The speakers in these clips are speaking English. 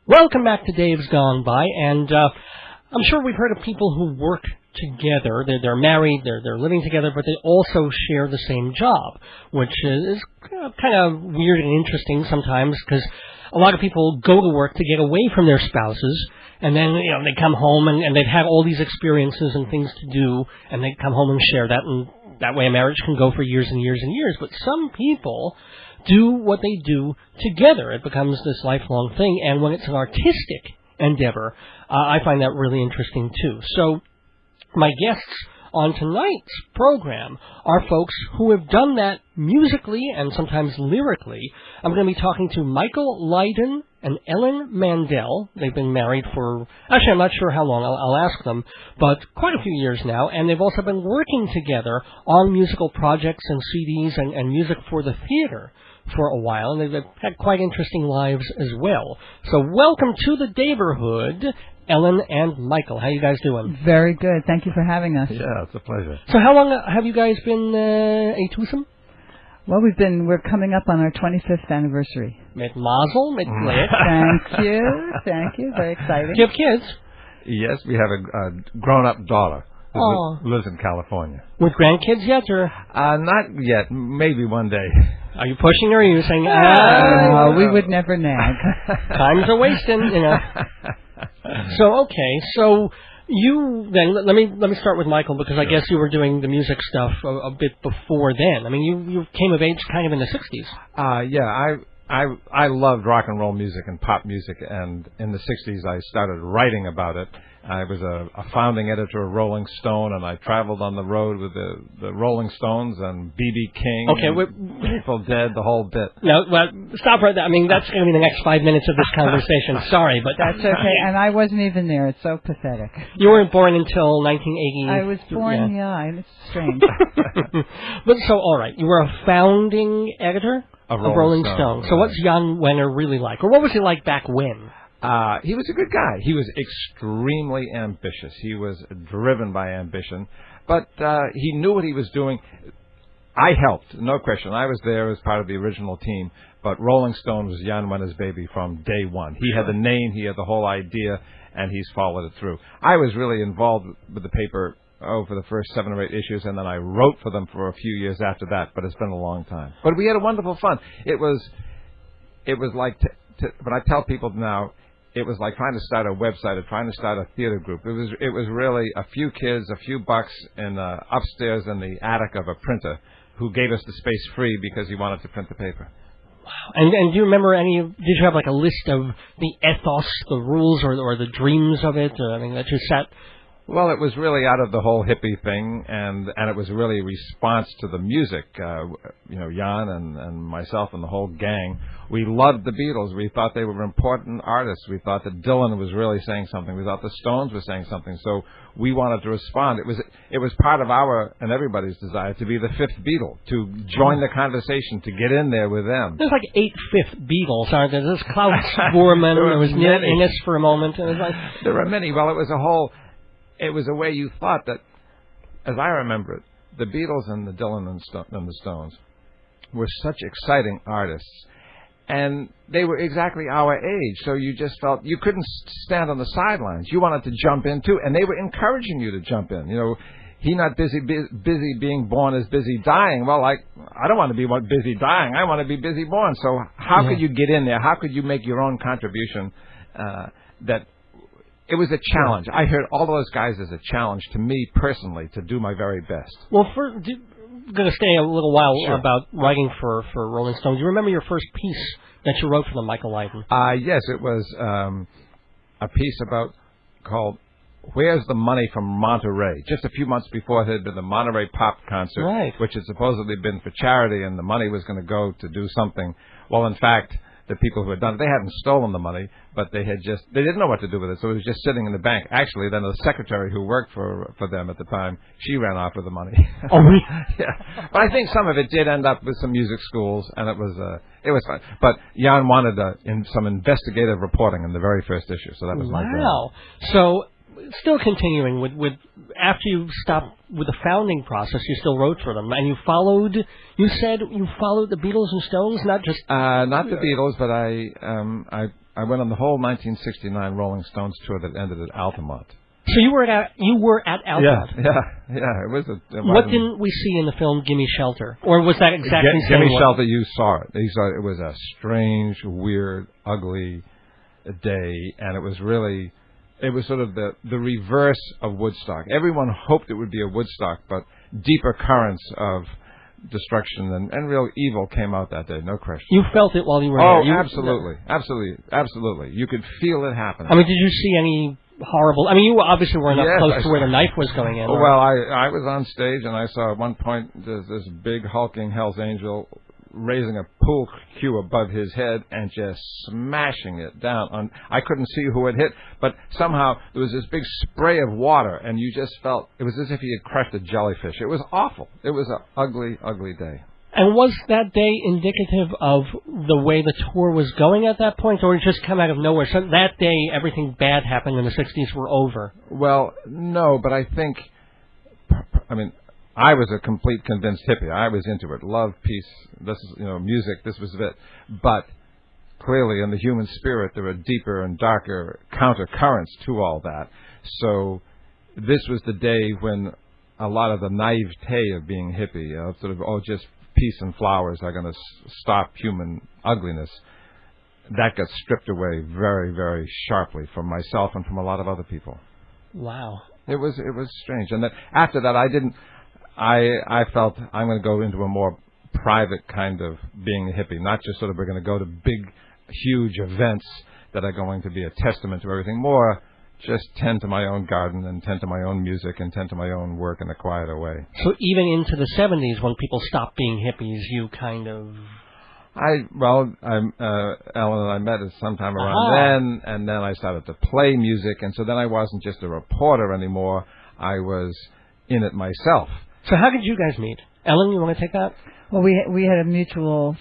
Welcome back to Dave's Gone By, and I'm sure we've heard of people who work together. They're married, they're living together, but they also share the same job, which is kind of weird and interesting sometimes because a lot of people go to work to get away from their spouses, and then they come home and they've had all these experiences and things to do, and they come home and share that, and that way a marriage can go for years and years and years. But some people do what they do together. It becomes this lifelong thing, and when it's an artistic endeavor, I find that really interesting too. So my guests on tonight's program are folks who have done that musically and sometimes lyrically. I'm going to be talking to Michael Lydon and Ellen Mandel. They've been married for, actually I'm not sure how long, I'll ask them, but quite a few years now, and they've also been working together on musical projects and CDs and music for the theater for a while, and they've had quite interesting lives as well. So welcome to the Daverhood, Ellen and Michael. How you guys doing? Very good. Thank you for having us. Yeah, it's a pleasure. So how long have you guys been a twosome? Well, we're coming up on our 25th anniversary. Mit Mazel, mit Glück. Thank you. Very exciting. Do you have kids? Yes, we have a grown-up daughter who lives in California. With grandkids yet, or? Not yet. Maybe one day. Are you pushing her, or are you saying, we would never nag. Time's a wasting, So, you then, let me start with Michael, because I guess you were doing the music stuff a bit before then. I mean, you came of age kind of in the 60s. Yeah, I loved rock and roll music and pop music, and in the 60s I started writing about it. I was a founding editor of Rolling Stone, and I traveled on the road with the Rolling Stones and B.B. King, Grateful Dead, the whole bit. No, well, stop right there. I mean, that's going to be the next 5 minutes of this conversation. Sorry, but that's okay. And I wasn't even there. It's so pathetic. You weren't born until 1980. I was born, and it's strange. But so, all right, you were a founding editor of Rolling Stone. So what's Jan Wenner really like? Or what was he like back when? He was a good guy. He was extremely ambitious. He was driven by ambition, but he knew what he was doing. I helped, no question. I was there as part of the original team, but Rolling Stone was Jan Wenner's baby from day one. He had the name, he had the whole idea, and he's followed it through. I was really involved with the paper for the first 7 or 8 issues, and then I wrote for them for a few years after that, but it's been a long time. But we had a wonderful fun. It was like, when I tell people now, it was like trying to start a website or trying to start a theater group. It was really a few kids, a few bucks upstairs in the attic of a printer who gave us the space free because he wanted to print the paper. Wow. And do you remember did you have like a list of the ethos, the rules, or the dreams of it? That you sat... Well, it was really out of the whole hippie thing, and it was really a response to the music. Jan and myself and the whole gang, we loved the Beatles. We thought they were important artists. We thought that Dylan was really saying something. We thought the Stones were saying something. So we wanted to respond. It was part of our and everybody's desire to be the fifth Beatle, to join the conversation, to get in there with them. There's like 8 fifth Beatles, aren't there? There's Klaus Bormann. There was Neil Innes for a moment. And it was like... There were many. Well, it was a way you thought that, as I remember it, the Beatles and the Dylan and the Stones were such exciting artists, and they were exactly our age, so you just felt you couldn't stand on the sidelines. You wanted to jump in, too, and they were encouraging you to jump in. He not busy being born is busy dying. Well, I don't want to be busy dying. I want to be busy born. So how could you get in there? How could you make your own contribution It was a challenge. I heard all those guys as a challenge to me personally to do my very best. Well, I'm going to stay a little while about writing for Rolling Stone. Do you remember your first piece that you wrote for them, Michael Lydon? Yes, it was a piece called Where's the Money from Monterey? Just a few months before, there had been the Monterey Pop concert, which had supposedly been for charity, and the money was going to go to do something. Well, in fact, the people who had done it, they hadn't stolen the money, but they didn't know what to do with it, so it was just sitting in the bank. Actually, then the secretary who worked for them at the time, she ran off with the money. Oh, really? Yeah. But I think some of it did end up with some music schools, and it was fun. But Jan wanted some investigative reporting in the very first issue, so that was my goal. Wow. So, still continuing with after you stopped with the founding process, you still wrote for them, and you said you followed the Beatles and Stones, not just not the Beatles, but I went on the whole 1969 Rolling Stones tour that ended at Altamont. So you were at Altamont. Yeah. It was. What didn't we see in the film "Gimme Shelter"? Or was that exactly the same? Gimme Shelter. You saw it. It was a strange, weird, ugly day, and it was really. It was sort of the reverse of Woodstock. Everyone hoped it would be a Woodstock, but deeper currents of destruction and real evil came out that day, no question. You felt it while you were there? Oh, absolutely. You could feel it happening. I mean, did you see any horrible... I mean, you obviously weren't up close to where the knife was going in. Well, I was on stage, and I saw at one point this big hulking Hell's Angel raising a pool cue above his head and just smashing it down. I couldn't see who it hit, but somehow there was this big spray of water, and you just felt it was as if he had crushed a jellyfish. It was awful. It was an ugly, ugly day. And was that day indicative of the way the tour was going at that point, or it just come out of nowhere? So that day, everything bad happened and the 60s were over? Well, no, but I think, I was a complete convinced hippie. I was into it. Love, peace, this is, music, this was it. But clearly in the human spirit there are deeper and darker countercurrents to all that. So this was the day when a lot of the naivete of being hippie, just peace and flowers are going to stop human ugliness, that got stripped away very, very sharply from myself and from a lot of other people. Wow. It was strange. And then after that I felt I'm going to go into a more private kind of being a hippie, not just we're going to go to big, huge events that are going to be a testament to everything, more just tend to my own garden and tend to my own music and tend to my own work in a quieter way. So even into the 70s, when people stopped being hippies, you kind of... Ellen and I met sometime around then, and then I started to play music, and so then I wasn't just a reporter anymore, I was in it myself. So how did you guys meet? Ellen, you want to take that? Well, we had a mutual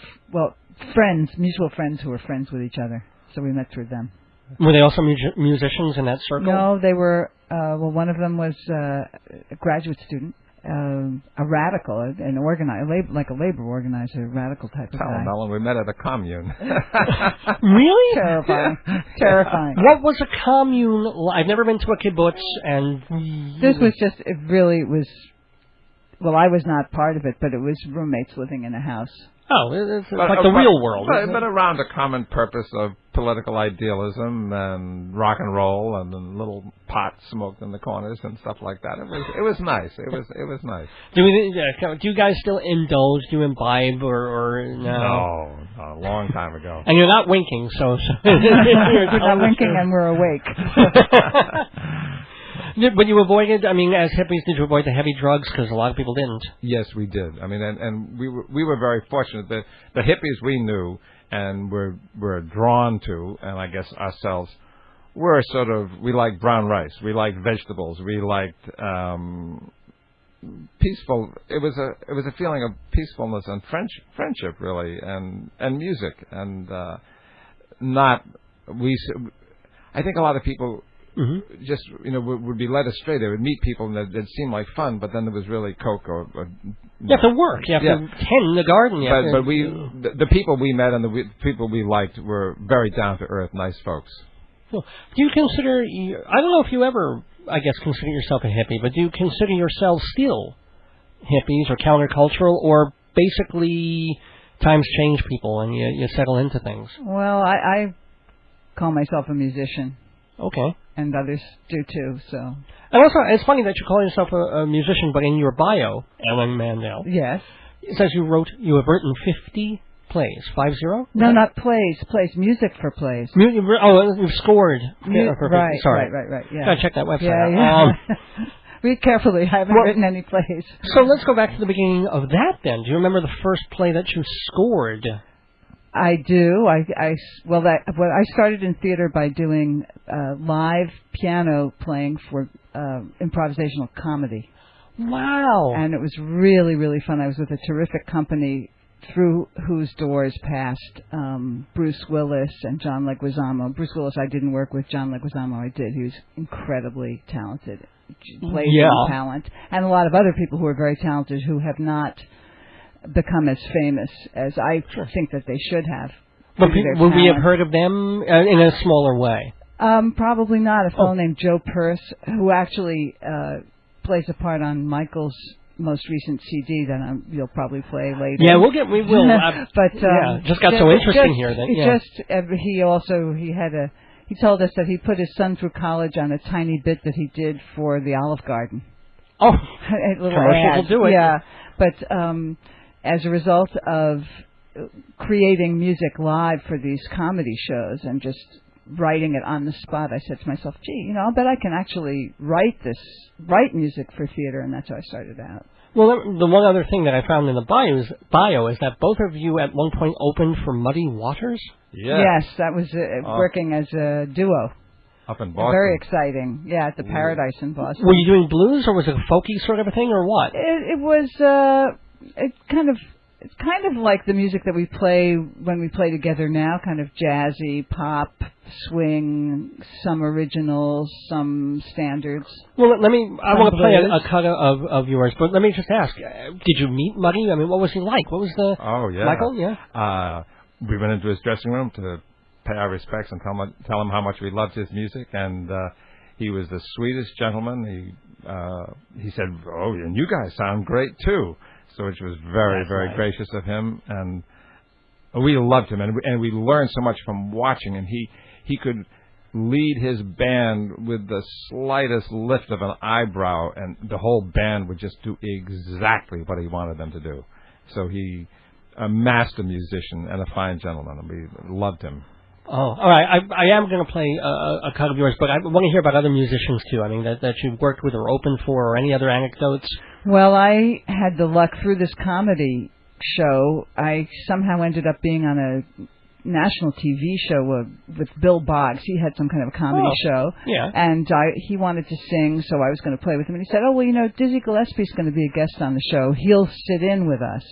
friends who were friends with each other, so we met through them. Were they also musicians in that circle? No, they were, one of them was a graduate student, a radical, an organizer, like a labor organizer, radical type of guy. Ellen, we met at a commune. Really? Terrifying. Terrifying. What was a commune? I've never been to a kibbutz, and... This was just, it really was... Well, I was not part of it, but it was roommates living in a house. Oh, it's like the real world. But around a common purpose of political idealism and rock and roll and little pot smoked in the corners and stuff like that. It was nice. It was nice. Do you guys still indulge? Do you imbibe or no? No, a long time ago. And you're not winking, so we're not winking and we're awake. But you avoided, as hippies, did you avoid the heavy drugs? Because a lot of people didn't. Yes, we did. And we were very fortunate that the hippies we knew and were drawn to, and I guess ourselves, were we liked brown rice, we liked vegetables, we liked peaceful. It was a feeling of peacefulness and friendship, really, and music, and I think a lot of people. Mm-hmm. Just would be led astray. They would meet people and that seemed like fun, but then there was really coke or you have to work. You have to tend the garden. But the people we met and the people we liked were very down to earth, nice folks. Cool. Do you consider? I don't know if you ever, consider yourself a hippie, but do you consider yourselves still hippies or countercultural, or basically times change people and you settle into things? Well, I call myself a musician. Okay. And others do too, so. And also, it's funny that you call yourself a musician, but in your bio, Ellen Mandel. Yes. It says you have written 50 plays. 50? No, not plays. Music for plays. You've scored. Right. Sorry. Right. Yeah. Gotta check that website out. Yeah. Read carefully. I haven't written any plays. So let's go back to the beginning of that then. Do you remember the first play that you scored? I do. I started in theater by doing live piano playing for improvisational comedy. Wow! And it was really, really fun. I was with a terrific company through whose doors passed Bruce Willis and John Leguizamo. Bruce Willis I didn't work with. John Leguizamo I did. He was incredibly talented, blazing talent, and a lot of other people who are very talented who have not become as famous as I think that they should have. But would we have heard of them in a smaller way? Probably not. A fellow named Joe Pearce, who actually plays a part on Michael's most recent CD that you'll probably play later. Yeah, we will. But just got so interesting here. He told us that he put his son through college on a tiny bit that he did for the Olive Garden. Oh, a little commercial will do it. Yeah, but as a result of creating music live for these comedy shows and just writing it on the spot, I said to myself, gee, I'll bet I can actually write music for theater, and that's how I started out. Well, the one other thing that I found in the bio is that both of you at one point opened for Muddy Waters? Yes, that was working as a duo. Up in Boston. Very exciting. Yeah, at the Paradise in Boston. Were you doing blues, or was it a folky sort of a thing, or what? It was it's kind of like the music that we play when we play together now, kind of jazzy, pop, swing, some originals, some standards. Well, I want to play a cut of yours, but let me just ask, did you meet Muddy? I mean, what was he like? What was the... Oh, yeah. Michael, yeah? We went into his dressing room to pay our respects and tell him how much we loved his music, and he was the sweetest gentleman. He said, oh, and you guys sound great, too. So which was very, very gracious of him, and we loved him, and we learned so much from watching him. He could lead his band with the slightest lift of an eyebrow, and the whole band would just do exactly what he wanted them to do. So he a master musician and a fine gentleman, and we loved him. Oh, all right. I am going to play a cut of yours, but I want to hear about other musicians, too. I mean, that you worked with or opened for, or any other anecdotes? Well, I had the luck through this comedy show. I somehow ended up being on a national TV show with Bill Boggs. He had some kind of a comedy show. Yeah. And he wanted to sing, so I was going to play with him. And he said, oh, well, Dizzy Gillespie's going to be a guest on the show. He'll sit in with us.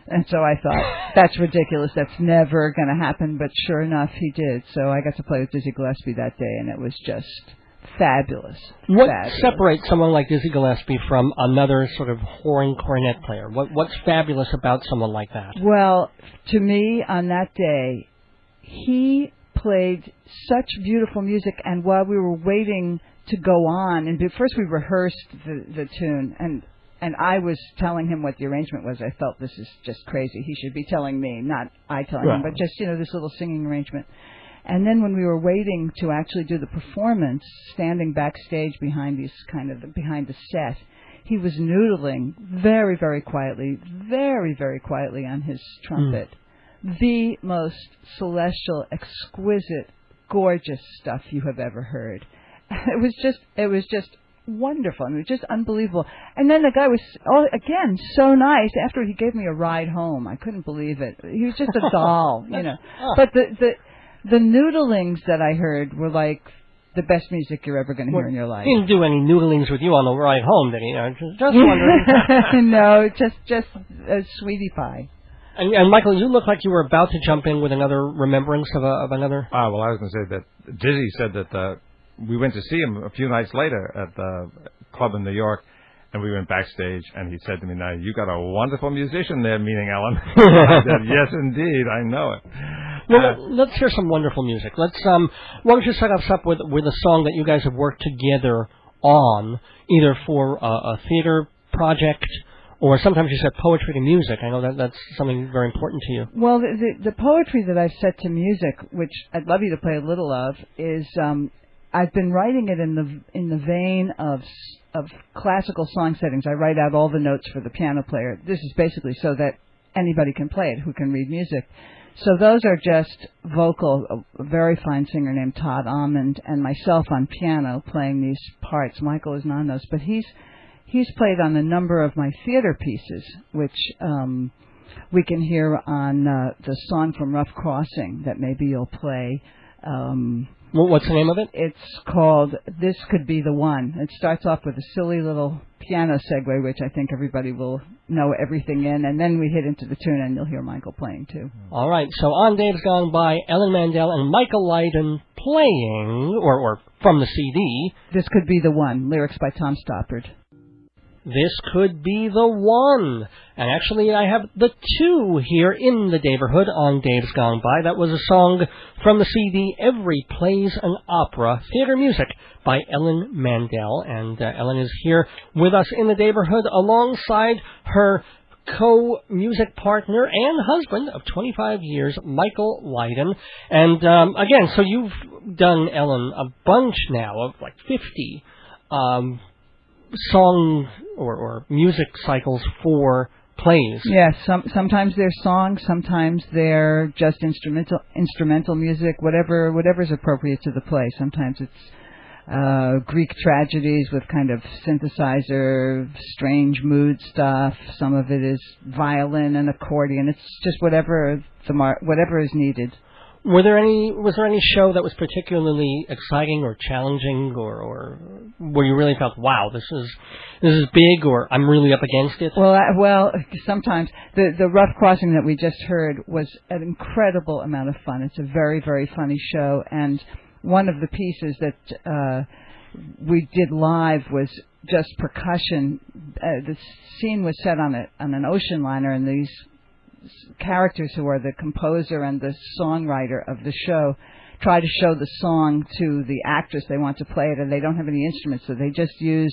And so I thought, that's ridiculous. That's never going to happen. But sure enough, he did. So I got to play with Dizzy Gillespie that day, and it was just fabulous. What separates someone like Dizzy Gillespie from another sort of whoring cornet player? What's fabulous about someone like that? Well, to me, on that day, he played such beautiful music, and while we were waiting to go on, and first we rehearsed the tune, and I was telling him what the arrangement was. I felt this is just crazy. He should be telling me, not I telling him, but just, this little singing arrangement. And then when we were waiting to actually do the performance, standing backstage behind the set, he was noodling very, very quietly on his trumpet. The most celestial, exquisite, gorgeous stuff you have ever heard. It was just wonderful. I mean, just unbelievable. And then the guy was, again, so nice. After he gave me a ride home, I couldn't believe it. He was just a doll, But the noodlings that I heard were like the best music you're ever going to hear in your life. He didn't do any noodlings with you on the ride home, did he? Just wondering. No, just a sweetie pie. And Michael, you look like you were about to jump in with another remembrance of another. Well, I was going to say that Dizzy said that we went to see him a few nights later at the club in New York, and we went backstage, and he said to me, now, you got a wonderful musician there, meaning Ellen. I said, yes, indeed, I know it. Well, let's hear some wonderful music. Why don't you set us up with a song that you guys have worked together on, either for a theater project, or sometimes you said poetry to music. I know that's something very important to you. Well, the poetry that I've set to music, which I'd love you to play a little of, is I've been writing it in the vein of classical song settings. I write out all the notes for the piano player. This is basically so that anybody can play it who can read music. So those are just vocal, a very fine singer named Todd Almond, and myself on piano playing these parts. Michael is on those, but he's played on a number of my theater pieces, which we can hear on the song from Rough Crossing that maybe you'll play. What's the name of it? It's called This Could Be the One. It starts off with a silly little piano segue, which I think everybody will know everything in, and then we hit into the tune, and you'll hear Michael playing, too. All right, so on Dave's Gone By, Ellen Mandel and Michael Lydon playing, or from the CD, This Could Be the One, lyrics by Tom Stoppard. This Could Be the One. And actually, I have the two here in the Daverhood on Dave's Gone By. That was a song from the CD Every Play's an Opera, Theater Music by Ellen Mandel. And Ellen is here with us in the Daverhood alongside her co-music partner and husband of 25 years, Michael Lydon. And again, so you've done, Ellen, a bunch now of like 50 song or music cycles for plays. Yes, sometimes they're songs, sometimes they're just instrumental music, whatever's appropriate to the play. Sometimes it's Greek tragedies with kind of synthesizer, strange mood stuff. Some of it is violin and accordion. It's just whatever is needed. Was there any show that was particularly exciting or challenging, or where you really felt, wow, this is big, or I'm really up against it? Well, sometimes the Rough Crossing that we just heard was an incredible amount of fun. It's a very, very funny show, and one of the pieces that we did live was just percussion. The scene was set on an ocean liner, and these characters who are the composer and the songwriter of the show try to show the song to the actress they want to play it, and they don't have any instruments, so they just use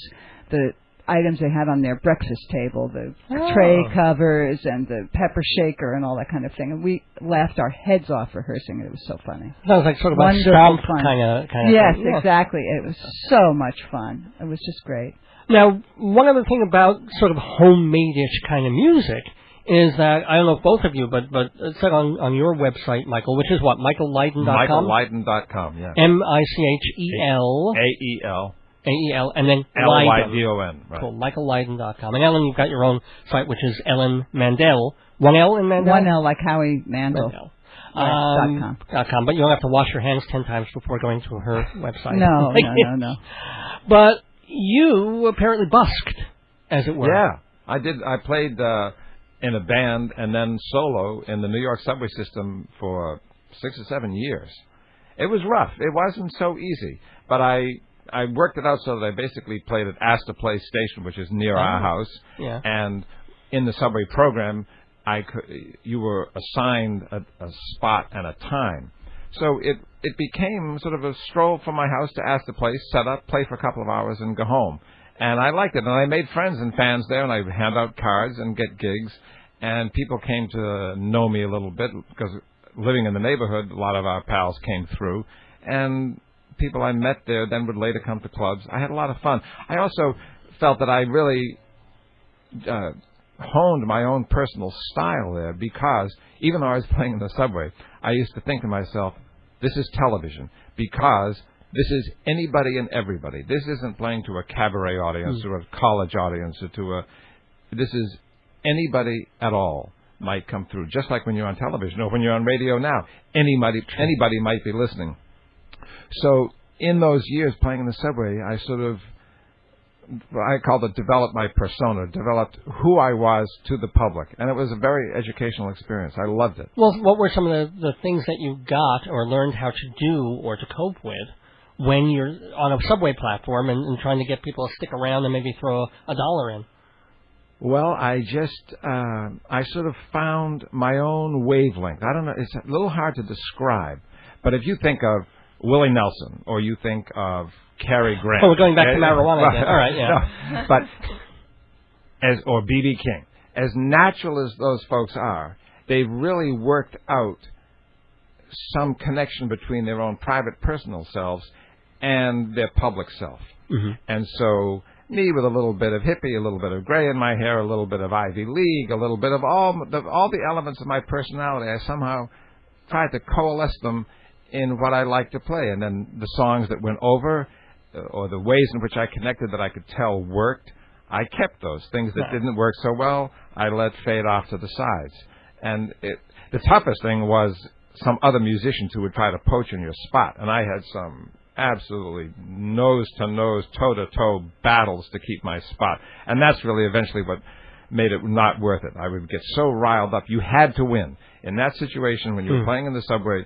the items they had on their breakfast table, the tray covers and the pepper shaker and all that kind of thing. And we laughed our heads off rehearsing it. It was so funny. Sounds like sort of a stomp kind of yes, thing. Exactly. It was so much fun. It was just great. Now, one other thing about sort of homemade-ish kind of music is that, I don't know if both of you, but it said on your website, Michael, which is what, michaellydon.com? michaellydon.com, yeah. M-I-C-H-E-L. A-E-L. A-E-L, and then L-Y-D-O-N. Right. Cool, michaellydon.com. And Ellen, you've got your own site, which is Ellen Mandel. One L in Mandel? One L, like Howie Mandel. .com. But you don't have to wash your hands 10 times before going to her website. No. But you apparently busked, as it were. Yeah, I did. I played in a band and then solo in the New York subway system for 6 or 7 years. It was rough. It wasn't so easy. But I worked it out so that I basically played at Astor Place Station, which is near our house. Yeah. And in the subway program, you were assigned a spot and a time. So it became sort of a stroll from my house to Astor Place, set up, play for a couple of hours, and go home. And I liked it, and I made friends and fans there, and I would hand out cards and get gigs, and people came to know me a little bit, because living in the neighborhood, a lot of our pals came through, and people I met there then would later come to clubs. I had a lot of fun. I also felt that I really honed my own personal style there, because even though I was playing in the subway, I used to think to myself, this is television, because this is anybody and everybody. This isn't playing to a cabaret audience or a college audience or this is anybody at all might come through. Just like when you're on television or when you're on radio now, anybody might be listening. So in those years playing in the subway, I called it developed my persona, developed who I was to the public. And it was a very educational experience. I loved it. Well, what were some of the things that you got or learned how to do or to cope with when you're on a subway platform and trying to get people to stick around and maybe throw $1 in? Well, I sort of found my own wavelength. I don't know, it's a little hard to describe. But if you think of Willie Nelson or you think of Cary Grant. Oh, we're going back to marijuana again. All right, yeah. No, but or B.B. King, as natural as those folks are, they've really worked out some connection between their own private personal selves and their public self. Mm-hmm. And so me with a little bit of hippie, a little bit of gray in my hair, a little bit of Ivy League, a little bit of all the elements of my personality, I somehow tried to coalesce them in what I like to play. And then the songs that went over or the ways in which I connected that I could tell worked, I kept those. Things that didn't work so well, I let fade off to the sides. And the toughest thing was some other musicians who would try to poach in your spot. And I had some absolutely nose-to-nose, toe-to-toe battles to keep my spot. And that's really eventually what made it not worth it. I would get so riled up. You had to win. In that situation, when you were playing in the subway,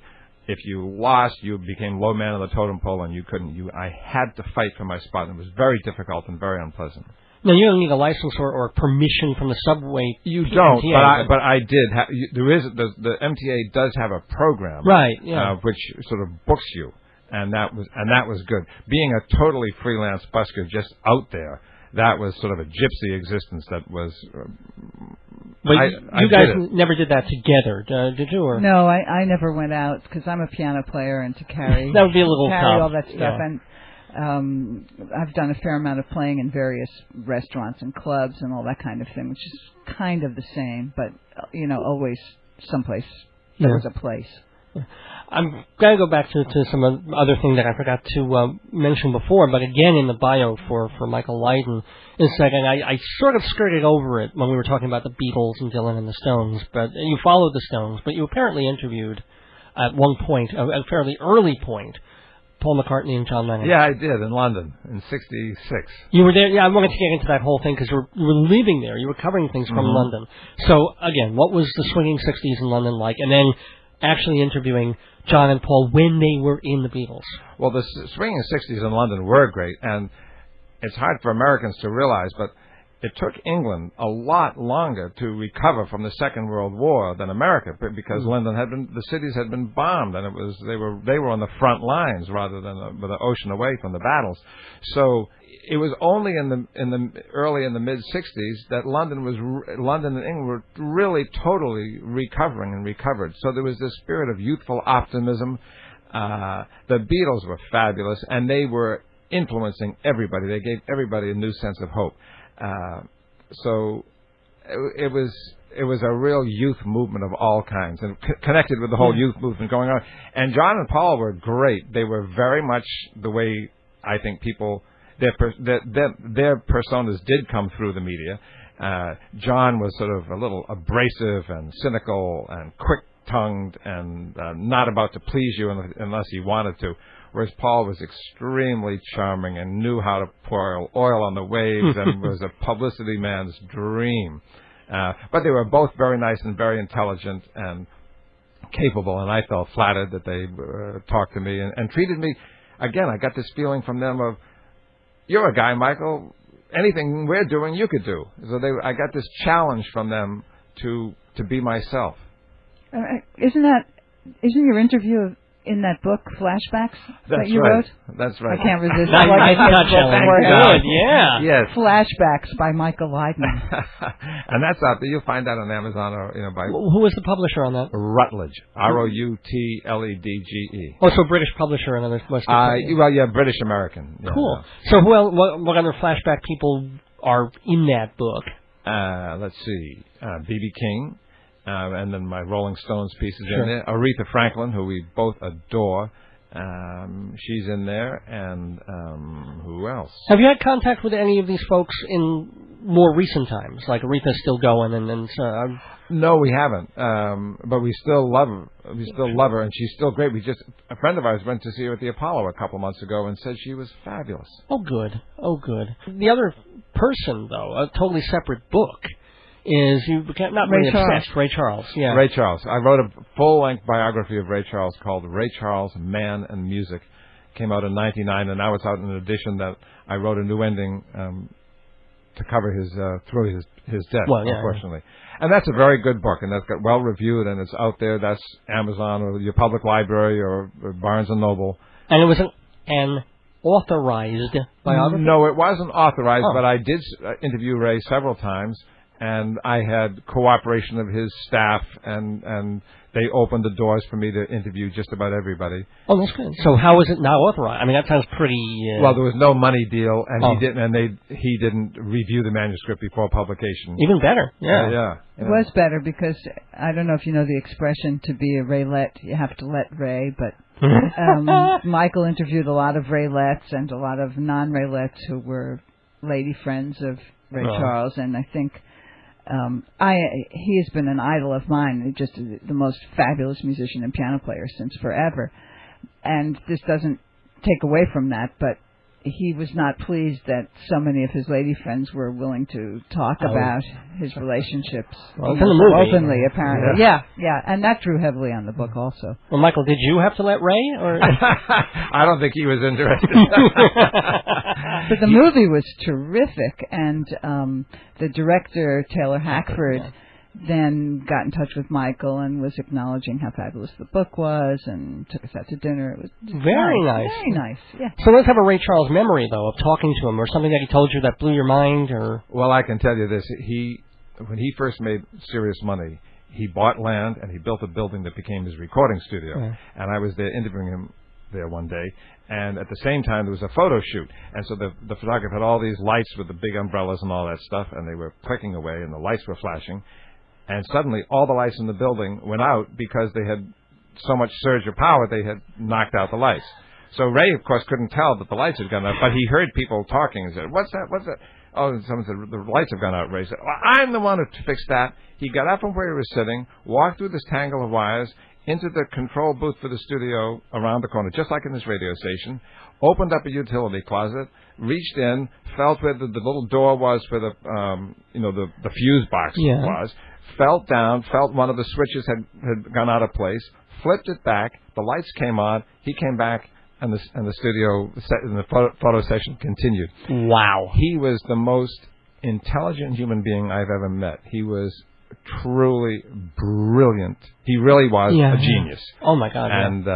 if you lost, you became low man on the totem pole, and you couldn't. I had to fight for my spot, and it was very difficult and very unpleasant. No, you don't need a license or permission from the subway. You don't, MTA, but I did. There is the MTA does have a program, right? Yeah. Which sort of books you, and that was good. Being a totally freelance busker just out there, that was sort of a gypsy existence. That was. But you guys never did that together, did you? Or? No, I never went out because I'm a piano player, and to carry that would be a little carry tough. all that stuff. Yeah. And I've done a fair amount of playing in various restaurants and clubs and all that kind of thing, which is kind of the same, but always someplace there was a place. I'm going to go back to some other thing that I forgot to mention before, but again in the bio for Michael Lydon in a second, I sort of skirted over it when we were talking about the Beatles and Dylan and the Stones, but you followed the Stones, but you apparently interviewed at one point, a fairly early point, Paul McCartney and John Lennon. Yeah, I did in London in '66. You were there. Yeah, I wanted to get into that whole thing because you were living there. You were covering things from London. So again, what was the swinging '60s in London like? And then actually interviewing John and Paul when they were in the Beatles. Well, the swinging '60s in London were great, and it's hard for Americans to realize, but it took England a lot longer to recover from the Second World War than America, because London the cities had been bombed, and they were on the front lines rather than with the ocean away from the battles. So it was only in the mid '60s that London and England were really totally recovered. So there was this spirit of youthful optimism. The Beatles were fabulous, and they were influencing everybody. They gave everybody a new sense of hope. So it was a real youth movement of all kinds, and connected with the whole youth movement going on. And John and Paul were great. They were very much the way I think people their personas did come through the media. John was sort of a little abrasive and cynical and quick-tongued and not about to please you unless he wanted to. Whereas Paul was extremely charming and knew how to pour oil on the waves and was a publicity man's dream. But they were both very nice and very intelligent and capable, and I felt flattered that they talked to me and treated me. Again, I got this feeling from them of, you're a guy, Michael, anything we're doing, you could do. So I got this challenge from them to be myself. Isn't your interview in that book, Flashbacks, that you wrote? That's right. I can't resist. Nice touch, yeah. Yes. Flashbacks by Michael Lydon. And that's out there. You'll find that on Amazon or by. Who was the publisher on that? Routledge. ROUTLEDGE. Oh, so British publisher, in other words. Well, yeah, British American. Yeah, cool. So what other flashback people are in that book? Let's see. B.B. King. And then my Rolling Stones piece is in there. Aretha Franklin, who we both adore, she's in there. And who else? Have you had contact with any of these folks in more recent times? Like Aretha's still going, No, we haven't. But we still love her. We still love her, and she's still great. A friend of ours went to see her at the Apollo a couple months ago and said she was fabulous. Oh, good. The other person, though, a totally separate book, is you became not really obsessed. Ray Charles, yeah. Ray Charles. I wrote a full-length biography of Ray Charles called Ray Charles, Man and Music. Came out in '99, and now it's out in an edition that I wrote a new ending to cover his death, unfortunately. And that's a very good book, and that's got well-reviewed, and it's out there. That's Amazon or your public library or Barnes & Noble. And it was an authorized biography? No, it wasn't authorized, but I did interview Ray several times. And I had cooperation of his staff, and they opened the doors for me to interview just about everybody. Oh, that's good. So how is it now authorized? I mean, that sounds pretty. Well, there was no money deal, and he didn't review the manuscript before publication. Even better, yeah. It was better because I don't know if you know the expression, to be a Raylette, you have to let Ray, but Michael interviewed a lot of Raylettes and a lot of non-Raylettes who were lady friends of Ray Charles, and I think. He has been an idol of mine, just the most fabulous musician and piano player since forever. And this doesn't take away from that, but he was not pleased that so many of his lady friends were willing to talk about his relationships openly, apparently. Yeah, and that drew heavily on the book also. Well, Michael, did you have to let Ray? Or I don't think he was interested. But the movie was terrific, and the director, Taylor Hackford, then got in touch with Michael and was acknowledging how fabulous the book was and took us out to dinner. It was very nice. Very nice, yeah. So let's have a Ray Charles memory, though, of talking to him or something that he told you that blew your mind. Or Well, I can tell you this. When he first made serious money, he bought land and he built a building that became his recording studio. Yeah. And I was there interviewing him there one day. And at the same time, there was a photo shoot. And so the photographer had all these lights with the big umbrellas and all that stuff, and they were clicking away and the lights were flashing. And suddenly, all the lights in the building went out because they had so much surge of power, they had knocked out the lights. So Ray, of course, couldn't tell that the lights had gone out, but he heard people talking and said, "What's that? What's that?" Oh, and someone said, "The lights have gone out." Ray said, "Well, I'm the one who fixed that." He got up from where he was sitting, walked through this tangle of wires, into the control booth for the studio around the corner, just like in this radio station, opened up a utility closet, reached in, felt where the little door was where the fuse box was, felt down, felt one of the switches had gone out of place, flipped it back, the lights came on, he came back, and the studio and the photo session continued. Wow. He was the most intelligent human being I've ever met. He was truly brilliant. He really was a genius. Oh, my God. And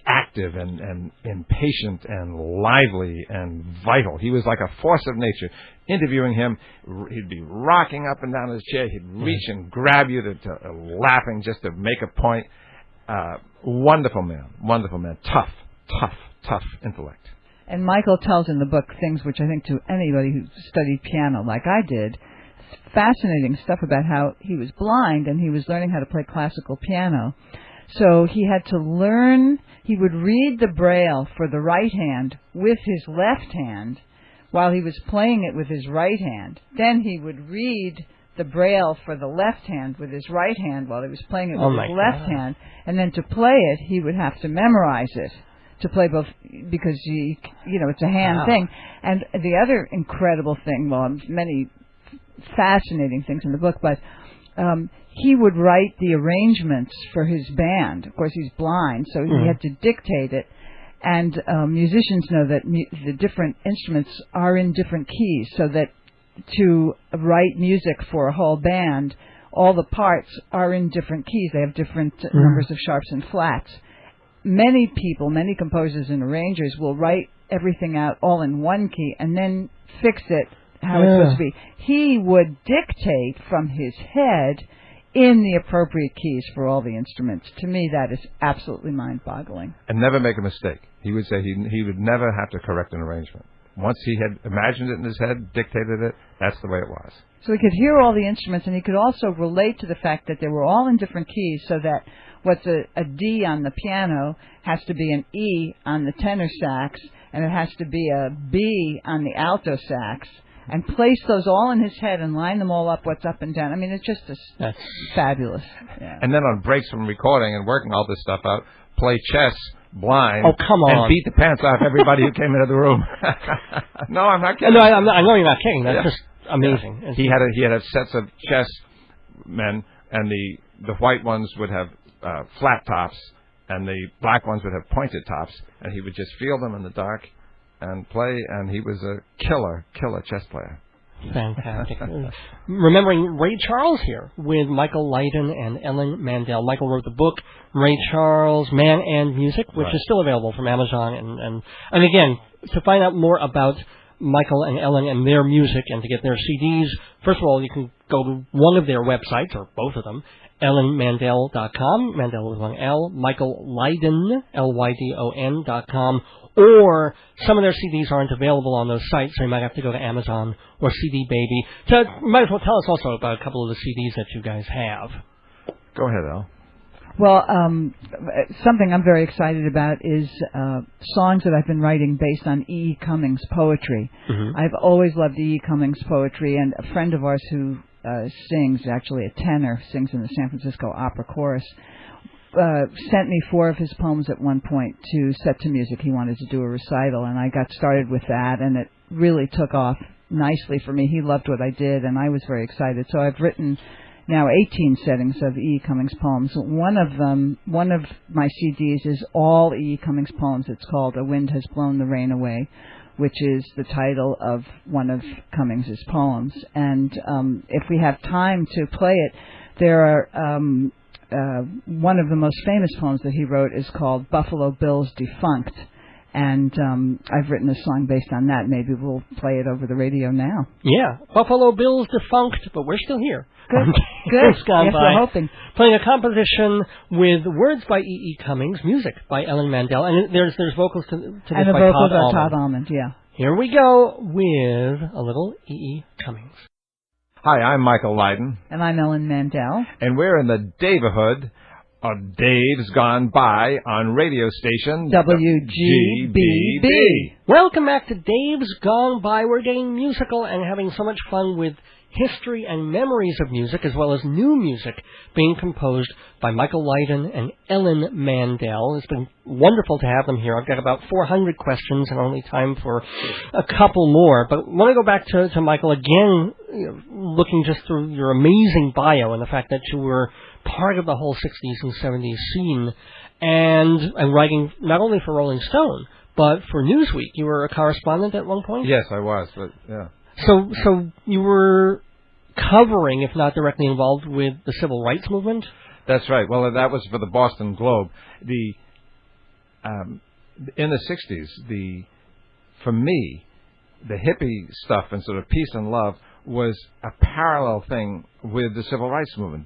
active and impatient and lively and vital. He was like a force of nature. Interviewing him, he'd be rocking up and down his chair. He'd reach and grab you to laughing just to make a point. Wonderful man. Tough intellect. And Michael tells in the book things which I think to anybody who studied piano like I did, fascinating stuff about how he was blind and he was learning how to play classical piano. So he had to learn, he would read the Braille for the right hand with his left hand while he was playing it with his right hand. Then he would read the Braille for the left hand with his right hand while he was playing it with his left hand. And then to play it, he would have to memorize it to play both, because it's a hand thing. And the other incredible thing, many fascinating things in the book, but he would write the arrangements for his band. Of course, he's blind, so he had to dictate it. And musicians know that the different instruments are in different keys, so that to write music for a whole band, all the parts are in different keys. They have different numbers of sharps and flats. Many people, many composers and arrangers will write everything out all in one key and then fix it how it's supposed to be. He would dictate from his head in the appropriate keys for all the instruments. To me, that is absolutely mind-boggling. And never make a mistake. He would say he would never have to correct an arrangement. Once he had imagined it in his head, dictated it, that's the way it was. So he could hear all the instruments, and he could also relate to the fact that they were all in different keys, so that what's a D on the piano has to be an E on the tenor sax, and it has to be a B on the alto sax, and place those all in his head and line them all up, what's up and down. I mean, it's just that's fabulous. Yeah. And then on breaks from recording and working all this stuff out, play chess blind. Oh, come on. And beat the pants off everybody who came into the room. No, I'm not kidding. No, I know you're not kidding. That's just amazing. Yeah. He had a sets of chess men, and the white ones would have flat tops, and the black ones would have pointed tops, and he would just feel them in the dark and play, and he was a killer chess player. Fantastic. Remembering Ray Charles here with Michael Lydon and Ellen Mandel. Michael wrote the book Ray Charles, Man and Music, which is still available from Amazon. And again, to find out more about Michael and Ellen and their music and to get their CDs, first of all, you can go to one of their websites, or both of them, ellenmandel.com, Mandel with one L, Michael Lydon, Lydon.com, or some of their CDs aren't available on those sites, so you might have to go to Amazon or CD Baby. So you might as well tell us also about a couple of the CDs that you guys have. Go ahead, Al. Well, something I'm very excited about is songs that I've been writing based on E. Cummings poetry. I've always loved E. Cummings poetry, and a friend of ours who sings, actually a tenor, sings in the San Francisco Opera Chorus, sent me 4 of his poems at one point to set to music. He wanted to do a recital, and I got started with that, and it really took off nicely for me. He loved what I did, and I was very excited. So I've written now 18 settings of E. Cummings poems. One of my CDs is all E. Cummings poems. It's called A Wind Has Blown the Rain Away, which is the title of one of Cummings's poems. And if we have time to play it, there are one of the most famous poems that he wrote is called Buffalo Bill's Defunct. And I've written a song based on that. Maybe we'll play it over the radio now. Yeah, Buffalo Bill's defunct, but we're still here. Good. Good. Yes, we're hoping. Playing a composition with words by E. Cummings, music by Ellen Mandel, and there's vocals to this by Todd Allman. And the vocals are Todd Allman, yeah. Here we go with a little E. Cummings. Hi, I'm Michael Lydon. And I'm Ellen Mandel. And we're in the Daverhood of Dave's Gone By on radio station WGBB. Welcome back to Dave's Gone By. We're getting musical and having so much fun with history and memories of music, as well as new music being composed by Michael Lydon and Ellen Mandel. It's been wonderful to have them here. I've got about 400 questions and only time for a couple more. But I want to go back to Michael again, looking just through your amazing bio and the fact that you were part of the whole 60s and 70s scene and writing not only for Rolling Stone, but for Newsweek. You were a correspondent at one point? Yes, I was, but yeah. So you were covering, if not directly involved, with the civil rights movement? That's right. Well, that was for the Boston Globe. In the 60s, for me, the hippie stuff and sort of peace and love was a parallel thing with the civil rights movement.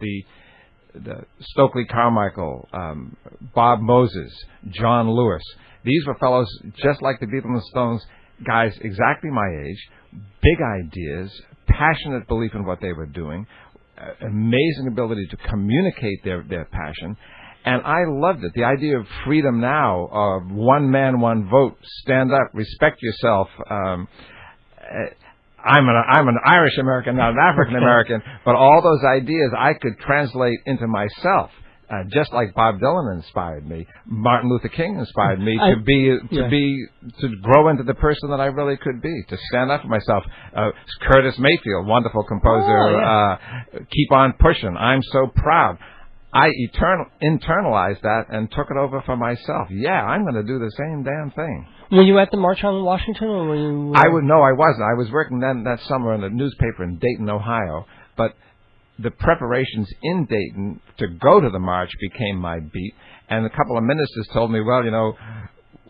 The Stokely Carmichael, Bob Moses, John Lewis. These were fellows just like the Beatles and Stones, guys exactly my age, big ideas, passionate belief in what they were doing, amazing ability to communicate their passion, and I loved it. The idea of freedom now, of one man, one vote, stand up, respect yourself. I'm an Irish American, not an African American, but all those ideas I could translate into myself. Just like Bob Dylan inspired me, Martin Luther King inspired me to grow into the person that I really could be, to stand up for myself. Curtis Mayfield, wonderful composer, Keep on Pushing, I'm So Proud. I internalized that and took it over for myself. Yeah, I'm going to do the same damn thing. Were you at the March on Washington, or were you? No, I wasn't. I was working that summer in a newspaper in Dayton, Ohio, but the preparations in Dayton to go to the march became my beat, and a couple of ministers told me, well,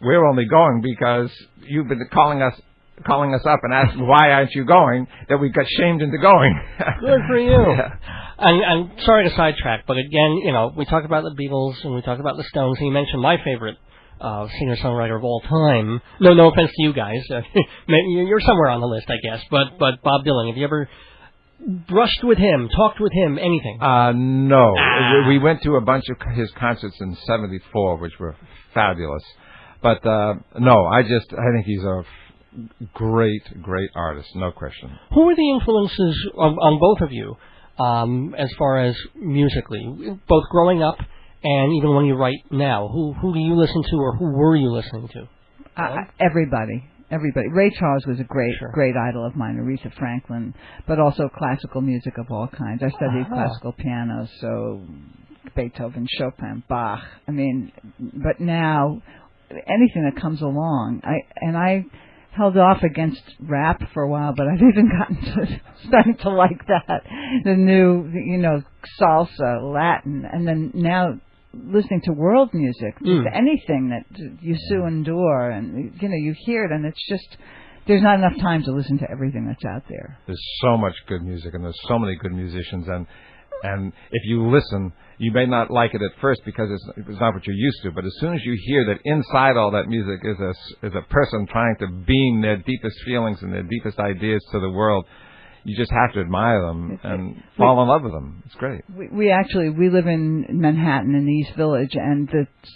we're only going because you've been calling us up and asking why aren't you going, that we got shamed into going. Good for you. Yeah. I'm sorry to sidetrack, but again, we talk about the Beatles and we talk about the Stones, and you mentioned my favorite singer-songwriter of all time. No offense to you guys. You're somewhere on the list, I guess, but Bob Dylan, have you ever brushed with him, talked with him, anything? No. We went to a bunch of his concerts in '74, which were fabulous. But no, I think he's a great artist, no question. Who were the influences on both of you as far as musically, both growing up and even when you write now? Who do you listen to, or who were you listening to? Everybody. Ray Charles was a great idol of mine, Aretha Franklin, but also classical music of all kinds. I studied classical piano, so Beethoven, Chopin, Bach. But now anything that comes along, I held off against rap for a while, but I've even starting to like that. The new, salsa, Latin, and then now listening to world music, just anything that you endure, and you hear it, and it's just there's not enough time to listen to everything that's out there. There's so much good music, and there's so many good musicians, and if you listen, you may not like it at first because it's not what you're used to, but as soon as you hear that inside all that music is a person trying to beam their deepest feelings and their deepest ideas to the world, you just have to admire them and fall in love with them. It's great. We live in Manhattan in the East Village, and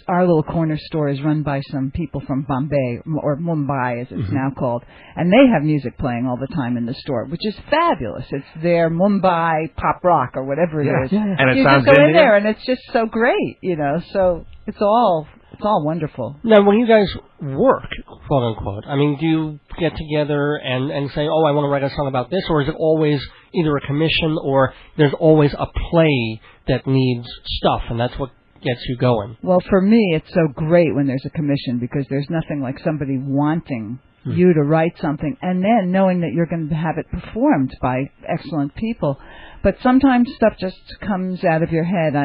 our little corner store is run by some people from Bombay, or Mumbai as it's now called, and they have music playing all the time in the store, which is fabulous. It's their Mumbai pop rock or whatever it is. Yeah. And it you sounds just go in Indian. there, and it's just so great, so it's all wonderful. Now, when you guys work, quote unquote, I mean, do you get together and say, oh, I want to write a song about this, or is it always either a commission or there's always a play that needs stuff, and that's what gets you going? Well, for me, it's so great when there's a commission, because there's nothing like somebody wanting you to write something and then knowing that you're going to have it performed by excellent people. But sometimes stuff just comes out of your head.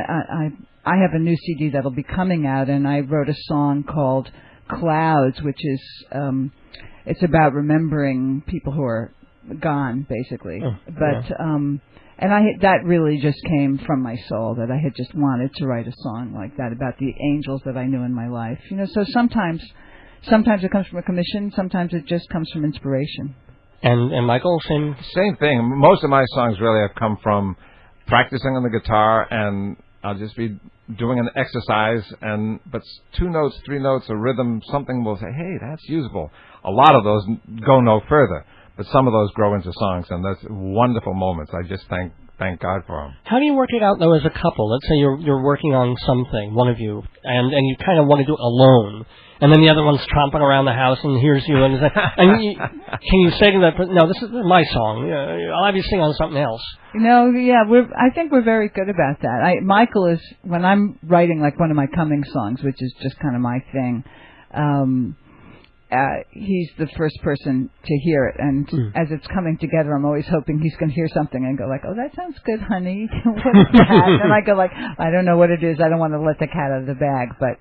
I have a new CD that'll be coming out, and I wrote a song called Clouds, which is it's about remembering people who are gone, basically. And that really just came from my soul, that I had just wanted to write a song like that about the angels that I knew in my life. So sometimes it comes from a commission, sometimes it just comes from inspiration. And Michael, same thing. Most of my songs really have come from practicing on the guitar, and I'll just be doing an exercise, but 2 notes, 3 notes, a rhythm, something will say, hey, that's usable. A lot of those go no further, but some of those grow into songs, and that's wonderful moments. I just thank God for them. How do you work it out, though, as a couple? Let's say you're working on something, one of you, and you kind of want to do it alone, and then the other one's tromping around the house and hears you, and can you say to that person, no, this is my song, I'll have you sing on something else? I think we're very good about that. Michael is, when I'm writing like one of my coming songs, which is just kind of my thing, he's the first person to hear it, and as it's coming together, I'm always hoping he's going to hear something and go like, oh, that sounds good, honey. What's that? And I go like, I don't know what it is. I don't want to let the cat out of the bag, but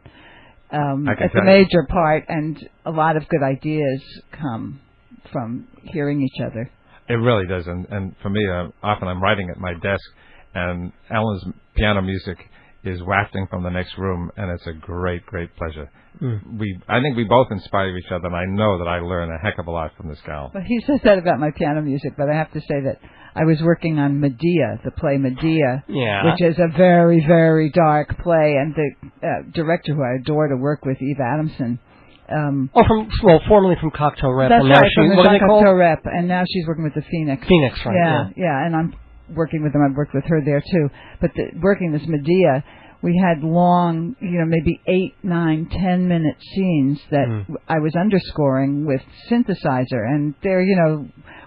it's a major part, and a lot of good ideas come from hearing each other. It really does, and for me, often I'm writing at my desk, and Ellen's piano music is wafting from the next room, and it's a great, great pleasure. I think we both inspire each other, and I know that I learn a heck of a lot from this gal. Well, he says that about my piano music, but I have to say that I was working on Medea, the play Medea, which is a very, very dark play, and the director who I adore to work with, Eve Adamson. Formerly from Cocktail Rep. That's and now right, from the what are they called? Cocktail Rep, and now she's working with the Phoenix. Phoenix, right. Yeah, and I'm working with them. I've worked with her there, too. But working this Medea, we had long, maybe 8, 9, 10-minute scenes that I was underscoring with synthesizer. And there,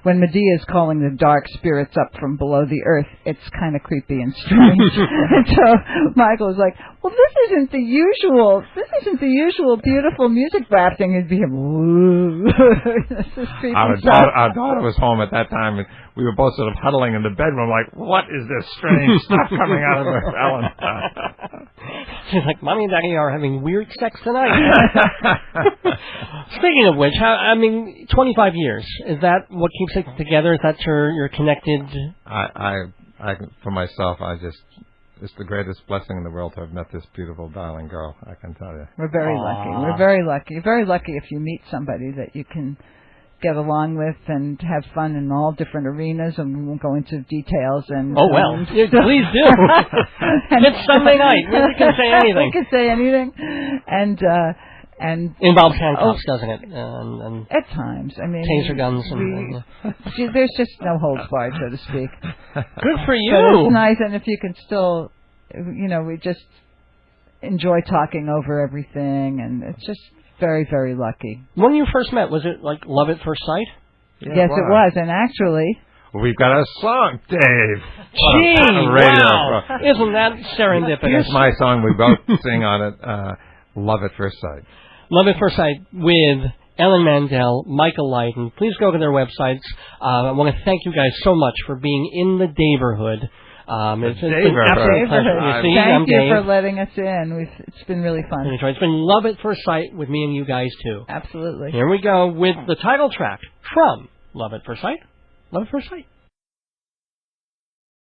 when Medea is calling the dark spirits up from below the earth, it's kind of creepy and strange. And so Michael was like, well, this isn't the usual beautiful music wafting. It'd be him, woo. Our daughter was home at that time, and we were both sort of huddling in the bedroom like, what is this strange stuff coming out of Ellen? She's like, Mommy and Daddy are having weird sex tonight. Speaking of which, 25 years, is that what keeps it together? Is that you're connected? I for myself, it's the greatest blessing in the world to have met this beautiful, darling girl, I can tell you. We're very lucky. We're very lucky. Very lucky if you meet somebody that you can get along with and have fun in all different arenas, and we won't go into details. Please do. It's Sunday night. We can say anything. We can say anything. And involves handcuffs, doesn't it? And at times, taser guns. There's just no holds barred, so to speak. Good for you. But it's nice, and if you can still, we just enjoy talking over everything, and it's just very, very lucky. When you first met, was it like love at first sight? Yes, it was, and actually, we've got a song, Dave. Gee, wow! Isn't that serendipitous? Here's my song. We both sing on it. Love at First Sight. Love at First Sight with Ellen Mandel, Michael Lydon. Please go to their websites. I want to thank you guys so much for being in the Daverhood. It's been an absolute pleasure. Thank you for letting us in. It's been really fun. It's been Love at First Sight with me and you guys, too. Absolutely. Here we go with the title track from Love at First Sight. Love at First Sight.